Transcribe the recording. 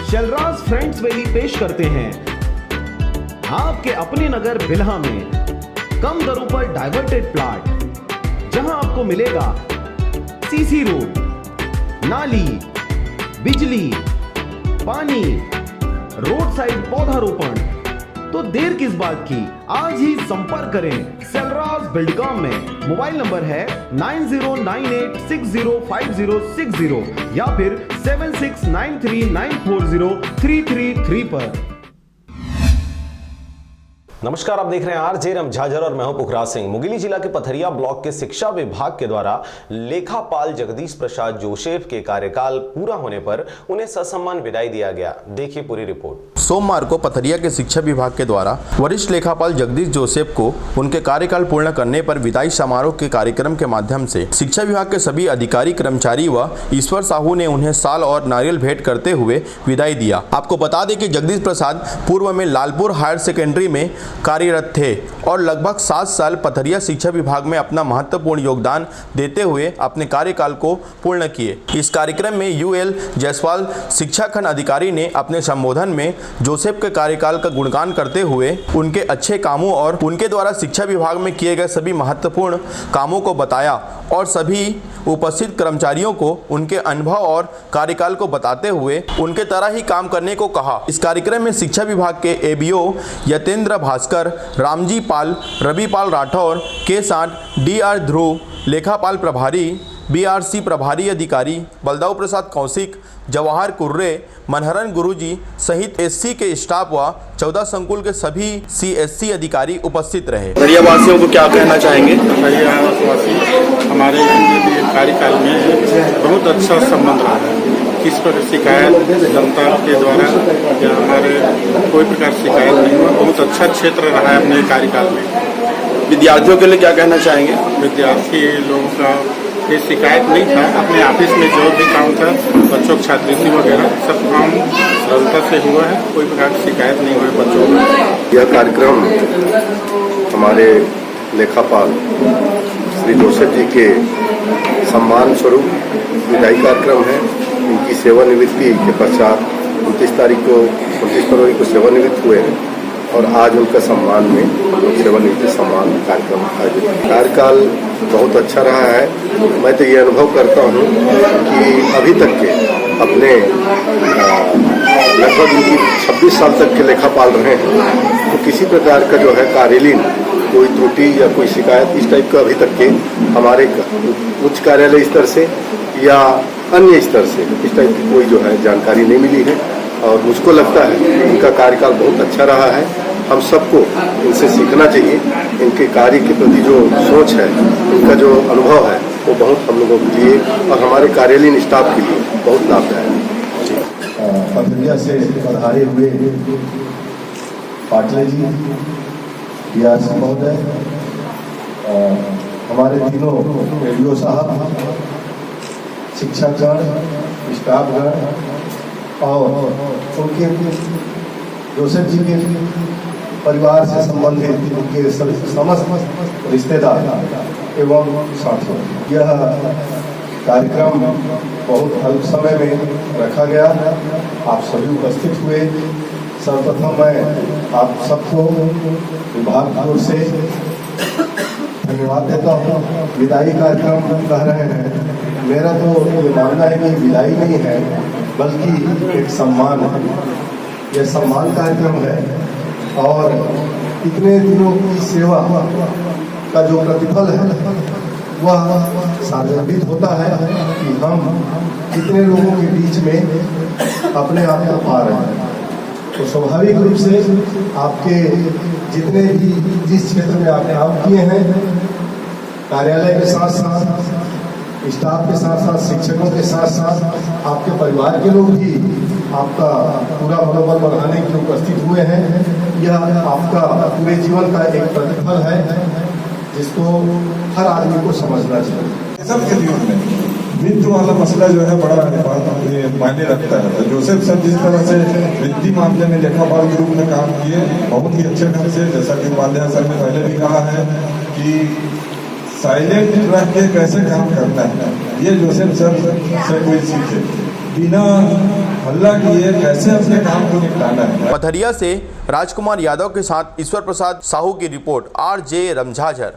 Shailraj friends valley पेश करते हैं आपके अपने नगर बिल्हा में कम दरों पर डाइवर्टेड प्लॉट, जहां आपको मिलेगा सीसी रोड, नाली, बिजली, पानी, रोड साइड पौधारोपण। तो देर किस बात की, आज ही संपर्क करें शैलराज बिल्डकॉम में। मोबाइल नंबर है 9098605060 या फिर 7693940333 पर। नमस्कार, आप देख रहे हैं आरजे रम झाझर और मैं हूं पुखराज सिंह। मुंगेली जिला के पथरिया ब्लॉक के शिक्षा विभाग के द्वारा लेखापाल जगदीश प्रसाद जोसेफ के कार्यकाल पूरा होने पर उन्हें ससम्मान विदाई दिया गया। देखिए पूरी रिपोर्ट। सोमवार को पथरिया के शिक्षा विभाग के द्वारा वरिष्ठ लेखापाल जगदीश जोसेफ को उनके कार्यकाल पूर्ण करने पर विदाई समारोह के कार्यक्रम के माध्यम से शिक्षा विभाग के सभी अधिकारी, कर्मचारी व ईश्वर साहू ने उन्हें साल और नारियल भेंट करते हुए विदाई दिया। आपको बता दें कि जगदीश प्रसाद पूर्व में लालपुर हायर सेकेंडरी में कार्यरत थे और लगभग 7 साल पथरिया शिक्षा विभाग में अपना महत्वपूर्ण योगदान देते हुए अपने कार्यकाल को पूर्ण किए। इस कार्यक्रम में यूएल जायसवाल शिक्षा खंड अधिकारी ने अपने संबोधन में जोसेफ के कार्यकाल का गुणगान करते हुए उनके अच्छे कामों और उनके द्वारा शिक्षा विभाग में किए गए सभी महत्वपूर्ण कामों को बताया और सभी उपस्थित कर्मचारियों को उनके अनुभव और कार्यकाल को बताते हुए उनके तरह ही काम करने को कहा। इस कार्यक्रम में शिक्षा विभाग के एबीओ यतेंद्र भास्कर, रामजी पाल, रवि पाल राठौर, के साठ, डीआर ध्रुव, लेखापाल प्रभारी, बीआरसी प्रभारी अधिकारी बलदाऊ प्रसाद कौशिक, जवाहर कुर्रे, मनहरन गुरुजी सहित एससी के स्टाफ व 14 संकुल के सभी सीएससी अधिकारी उपस्थित रहे। पथरिया वासियों को क्या कहना चाहेंगे? पथरिया वासी हमारे कार्यकाल में बहुत अच्छा संबंध रहा है। किस पर शिकायत जनता के द्वारा या हमारे कोई प्रकार शिकायत नहीं हुआ। बहुत अच्छा क्षेत्र रहा है अपने कार्यकाल में। विद्यार्थियों के लिए क्या कहना चाहेंगे? विद्यार्थी लोगों का ये शिकायत नहीं था। अपने ऑफिस में जो भी काम था, बच्चों की छात्रवृत्ति वगैरह सब काम सरलता से हुआ है। कोई प्रकार की शिकायत नहीं हुई बच्चों को। यह कार्यक्रम हमारे लेखापाल श्री जोसेफ जी के सम्मान स्वरूप विदाई कार्यक्रम है। उनकी सेवानिवृत्ति के पश्चात 29 फरवरी को सेवानिवृत्त हुए हैं और आज उनका सम्मान में सेवानिवृत्ति सम्मान कार्यक्रम आयोजित। कार्यकाल बहुत अच्छा रहा है। मैं तो ये अनुभव करता हूँ कि अभी तक के अपने लगभग उनकी 26 साल तक के लेखापाल रहे हैं, तो किसी प्रकार का जो है कार्यालयीन कोई त्रुटि या कोई शिकायत इस टाइप का अभी तक के हमारे उच्च कार्यालय स्तर से या अन्य स्तर से इस टाइप की कोई जो है जानकारी नहीं मिली है। और मुझको लगता है इनका कार्यकाल बहुत अच्छा रहा है। हम सबको इनसे सीखना चाहिए। इनके कार्य के प्रति जो सोच है, इनका जो अनुभव है, वो बहुत हम लोगों के लिए और हमारे कार्यालयीन स्टाफ के लिए बहुत लाभदायक है। पथरिया से पधारे हुए पाटले जी, बीआरसी महोदय, हमारे तीनों एडीओ साहब, शिक्षकगण, स्टाफगण और उनके जोसेफ जी के परिवार से संबंधित उनके समस्त रिश्तेदार एवं साथियों, यह कार्यक्रम बहुत अल्प समय में रखा गया। आप सभी उपस्थित हुए। सर्वप्रथम मैं आप सबको विभाग की ओर से धन्यवाद देता हूँ। विदाई कार्यक्रम कह रहे हैं, मेरा तो ये मानना है कि विदाई नहीं है बल्कि एक सम्मान है। यह सम्मान कार्यक्रम है और इतने दिनों की सेवा का जो प्रतिफल है वह सार्वजनिक होता है कि हम कितने लोगों के बीच में अपने आप को पा रहे हैं। तो स्वाभाविक रूप से आपके जितने भी जिस क्षेत्र में आप काम किए हैं, कार्यालय के साथ साथ स्टाफ के साथ साथ शिक्षकों के साथ साथ आपके परिवार के लोग भी आपका पूरा मनोबल बढ़ाने के लिए उपस्थित हुए हैं। यह आपका पूरे जीवन का एक प्रतिफल है जिसको हर आदमी को समझना चाहिए। सबके जीवन में वित्त वाला मसला जो है बड़ा मायने रखता है। तो जोसेफ सर जिस तरह से वित्तीय मामले में लेखापाल के रूप में काम किए बहुत ही अच्छे ढंग से, जैसा कि उपाध्याय सर ने पहले भी कहा है कि साइलेंट रह के कैसे काम करना है, ये जोसेफ सर से कोई सीखे। बिना हल्ला किए कैसे अपने काम को निपटाना है। पथरिया से राजकुमार यादव के साथ ईश्वर प्रसाद साहू की रिपोर्ट, RJ रमझाझर।